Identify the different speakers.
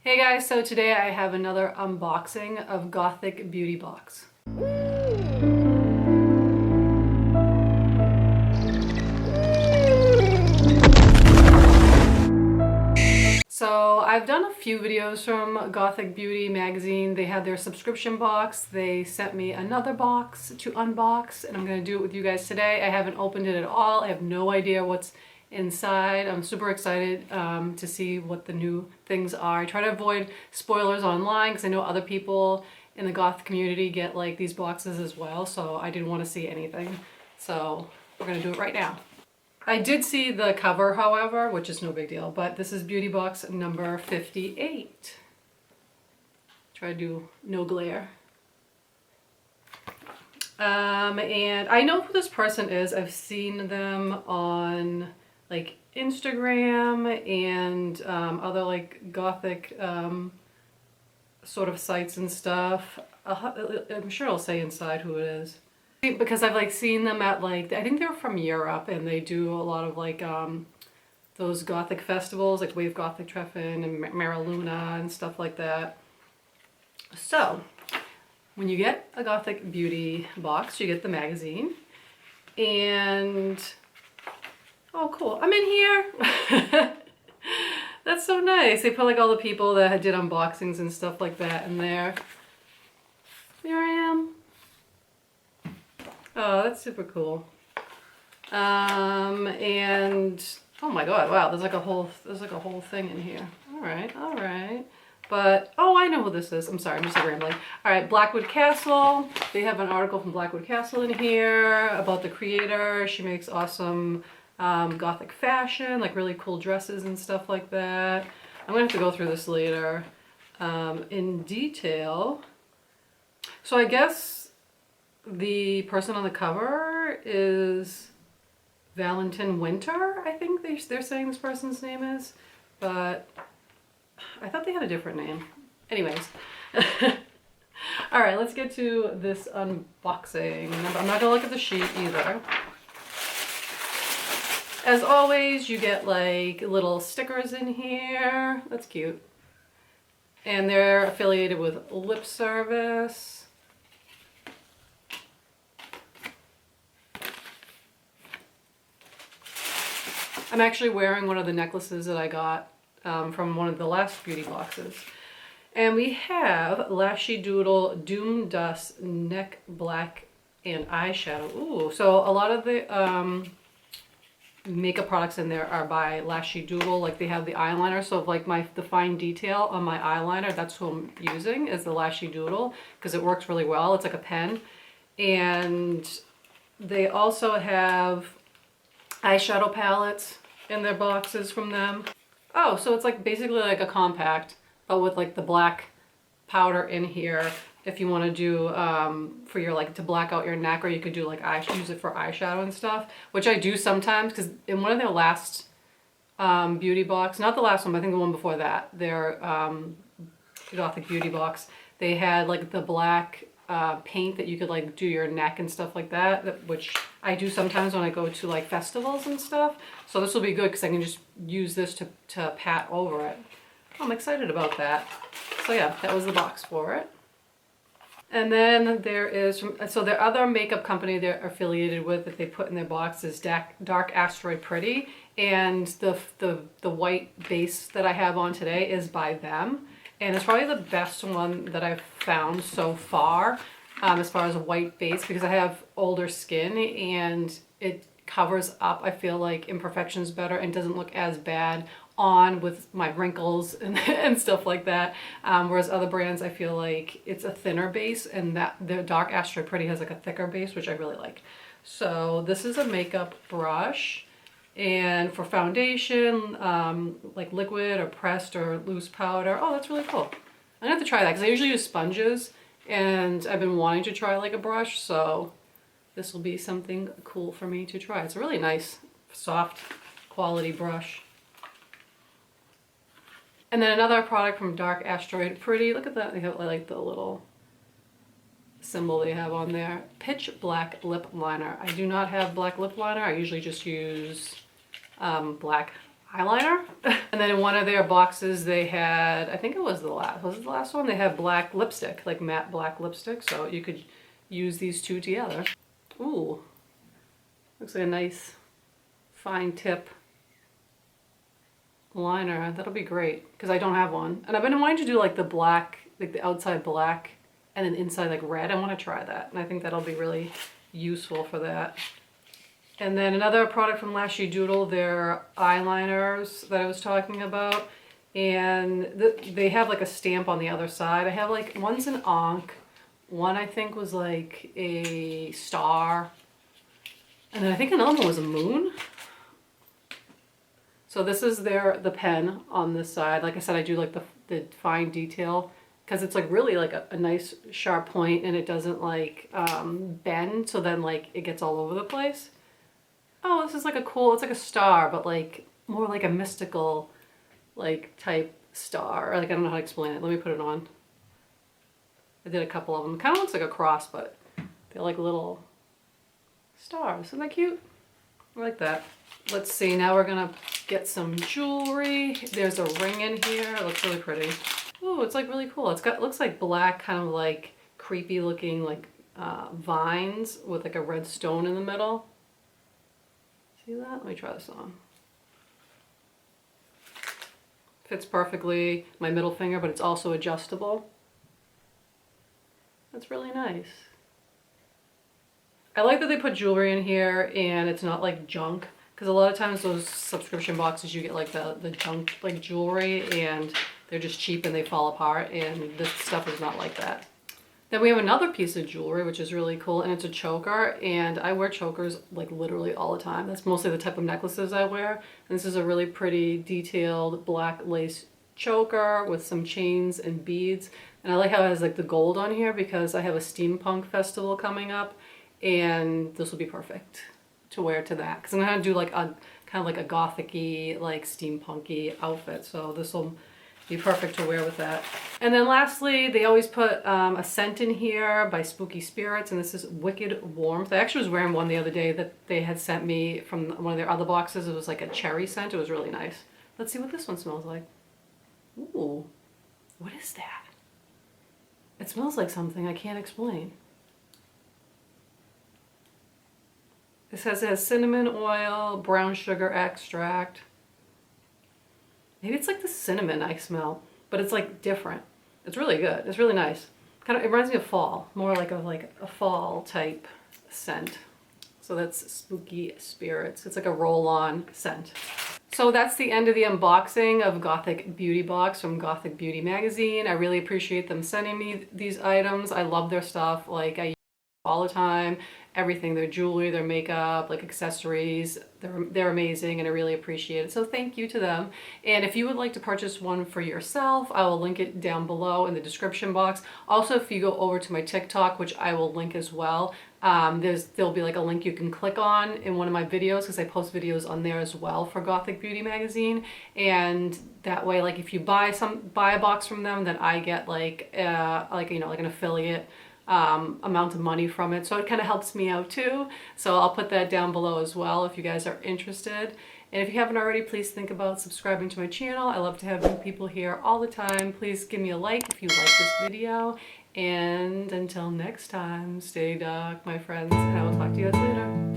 Speaker 1: Hey guys, so today I have another unboxing of Gothic Beauty Box. So I've done a few videos from Gothic Beauty magazine. They had their subscription box. They sent me another box to unbox and I'm going to do it with you guys today. I haven't opened it at all. I have no idea what's inside. I'm super excited to see what the new things are. I try to avoid spoilers online because I know other people in the goth community get like these boxes as well, so I didn't want to see anything. So we're going to do it right now. I did see the cover, however, which is no big deal, but this is beauty box number 58. Try to do no glare. And I know who this person is. I've seen them on like Instagram and other like gothic sort of sites and stuff. I'm sure I'll say inside who it is. Because I've like seen them at like, I think they're from Europe and they do a lot of like those gothic festivals like Wave Gothic Treffen and Mariluna and stuff like that. So when you get a Gothic Beauty box, you get the magazine and oh cool, I'm in here. That's so nice. They put like all the people that did unboxings and stuff like that in there. Here I am. Oh, that's super cool. And oh my god, wow, there's like a whole thing in here. All right. But oh, I know who this is. I'm sorry, I'm just like rambling. All right, Blackwood Castle. They have an article from Blackwood Castle in here about the creator. She makes awesome gothic fashion, like really cool dresses and stuff like that. I'm gonna have to go through this later in detail. So I guess the person on the cover is Valentin Winter, I think they're saying this person's name is, but I thought they had a different name. Anyways. All right, let's get to this unboxing. I'm not gonna look at the sheet either. As always, you get like little stickers in here. That's cute. And they're affiliated with Lip Service. I'm actually wearing one of the necklaces that I got from one of the last beauty boxes. And we have Lashy Doodle Doom Dust Neck Black and Eyeshadow. Ooh, so a lot of the makeup products in there are by Lashy Doodle. Like they have the eyeliner, so like the fine detail on my eyeliner, that's who I'm using, is the Lashy Doodle, because it works really well. It's like a pen. And they also have eyeshadow palettes in their boxes from them. Oh, so it's like basically like a compact, but with like the black powder in here if you want to do for your like to black out your neck, or you could do like use it for eyeshadow and stuff, which I do sometimes, because in one of their last beauty box, not the last one, but I think the one before that, their Gothic Beauty box, they had like the black paint that you could like do your neck and stuff like that, which I do sometimes when I go to like festivals and stuff. So this will be good because I can just use this to pat over it. I'm excited about that. So yeah, that was the box for it. And then there is, so their other makeup company they're affiliated with that they put in their box is Dark Asteroid Pretty. And the white base that I have on today is by them. And it's probably the best one that I've found so far as far as a white base, because I have older skin and it covers up, I feel like, imperfections better and doesn't look as bad on with my wrinkles and stuff like that. Whereas other brands, I feel like it's a thinner base, and that the Dark Asteroid Pretty has like a thicker base, which I really like. So this is a makeup brush. And for foundation, like liquid or pressed or loose powder. Oh, that's really cool. I'm gonna have to try that because I usually use sponges and I've been wanting to try like a brush, so this will be something cool for me to try. It's a really nice, soft quality brush. And then another product from Dark Asteroid Pretty. Look at that, they have like the little symbol they have on there. Pitch Black Lip Liner. I do not have black lip liner. I usually just use black eyeliner. And then in one of their boxes they had, I think it was was it the last one? They had black lipstick, like matte black lipstick. So you could use these two together. Ooh, looks like a nice fine tip liner. That'll be great because I don't have one. And I've been wanting to do like the black, like the outside black and then inside like red. I want to try that. And I think that'll be really useful for that. And then another product from Lashy Doodle, their eyeliners that I was talking about. And they have like a stamp on the other side. I have like, one's an Ankh. One I think was like a star. And then I think another one was a moon. So this is the pen on this side. Like I said, I do like the fine detail because it's like really like a nice sharp point and it doesn't like bend. So then like it gets all over the place. Oh, this is like a cool, it's like a star, but like more like a mystical like type star. Like I don't know how to explain it. Let me put it on. I did a couple of them. It kind of looks like a cross, but they're like little stars. Isn't that cute? I like that. Let's see, now we're gonna get some jewelry. There's a ring in here. It looks really pretty. Ooh, it's like really cool. Looks like black, kind of like creepy looking like vines with like a red stone in the middle. See that? Let me try this on. Fits perfectly my middle finger, but it's also adjustable. That's really nice. I like that they put jewelry in here and it's not like junk, because a lot of times those subscription boxes you get like the junk like jewelry and they're just cheap and they fall apart, and this stuff is not like that. Then we have another piece of jewelry which is really cool, and it's a choker, and I wear chokers like literally all the time. That's mostly the type of necklaces I wear. And this is a really pretty detailed black lace choker with some chains and beads, and I like how it has like the gold on here because I have a steampunk festival coming up, and this will be perfect to wear to that because I'm gonna do like a kind of like a gothic-y, like steampunky outfit, so this will be perfect to wear with that. And then lastly, they always put a scent in here by Spooky Spirits, and this is Wicked Warmth. I actually was wearing one the other day that they had sent me from one of their other boxes. It was like a cherry scent. It was really nice. Let's see what this one smells like. Ooh, what is that? It smells like something I can't explain. It says it has cinnamon oil, brown sugar extract. Maybe it's like the cinnamon I smell, but it's like different. It's really good. It's really nice. Kind of, it reminds me of fall, more like a fall type scent. So that's Spooky Spirits. It's like a roll-on scent. So that's the end of the unboxing of Gothic Beauty Box from Gothic Beauty Magazine. I really appreciate them sending me these items. I love their stuff. Like I use it all the time. Everything, their jewelry, their makeup, like accessories, they're amazing, and I really appreciate it. So thank you to them. And if you would like to purchase one for yourself, I will link it down below in the description box. Also, if you go over to my TikTok, which I will link as well, there'll be like a link you can click on in one of my videos, because I post videos on there as well for Gothic Beauty Magazine. And that way, like if you buy a box from them, then I get like you know, like an affiliate amount of money from it, so it kind of helps me out too. So I'll put that down below as well if you guys are interested. And if you haven't already, please think about subscribing to my channel. I love to have new people here all the time. Please give me a like if you like this video, and until next time, stay dark, my friends, and I will talk to you guys later.